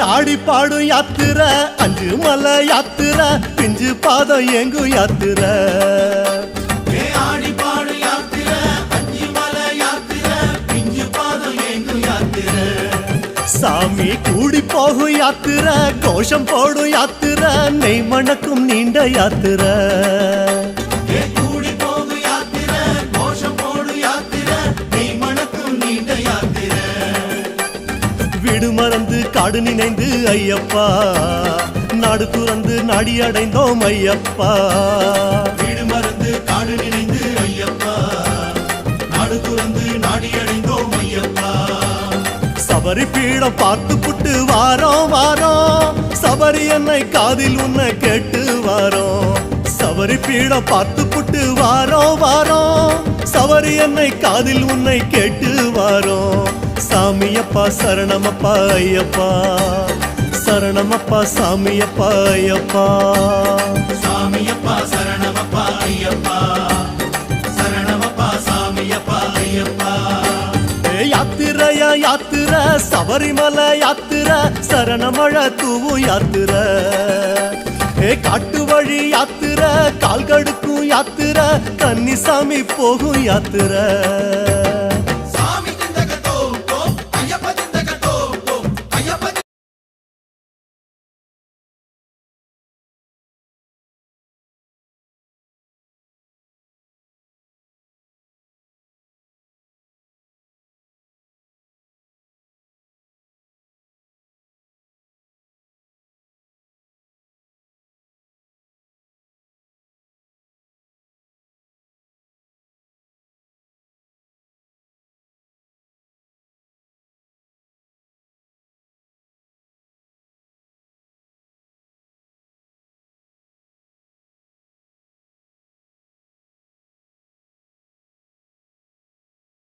ஆடி பாடும் யாத்திரை அஞ்சு மலை யாத்திரை பிஞ்சு பாதம் எங்கு யாத்திரை ஆடி பாடும் யாத்திரை அஞ்சு மலை யாத்திரை பிஞ்சு பாதம் எங்கு யாத்திரை சாமி கூடி போகும் யாத்திரை கோஷம் போடும் யாத்திரை நெய் மணக்கும் நீண்ட யாத்திரை கூடி போகும் யாத்திரை கோஷம் போடும் யாத்திரை நெய் மணக்கும் நீண்ட யாத்திரை வீடு மறந்து காடு நினைந்து ஐயப்பா நாடு துறந்து நாடி அடைந்தோம் ஐயப்பா வீடு மறந்து காடு நினைந்து ஐயப்பா நாடு துறந்து நாடி அடைந்தோம் ஐயப்பா சபரி பீடம் பார்த்து புட்டு வாரோம் வாரோம் சபரி என்னை காதில் உன்னை கேட்டு வாரோம் சபரி பீடம் பார்த்து புட்டு வாரோம் வாரோம் சபரி என்னை காதில் உன்னை கேட்டு வாரோம் சாமியப்பா சரணமப்பா ஐயப்பா சரணமப்பா சாமியப்பா ஐயப்பா சாமியப்பா சரணமப்பா ஐயப்பா சரணமப்பா சாமியப்பா ஐயப்பா யாத்திரையா யாத்திரை சபரிமலை யாத்திரை சரணமழை தூவும் யாத்திரை காட்டு வழி யாத்திரை கால் கடுக்கும் யாத்திரை கன்னிசாமி போகும் யாத்திரை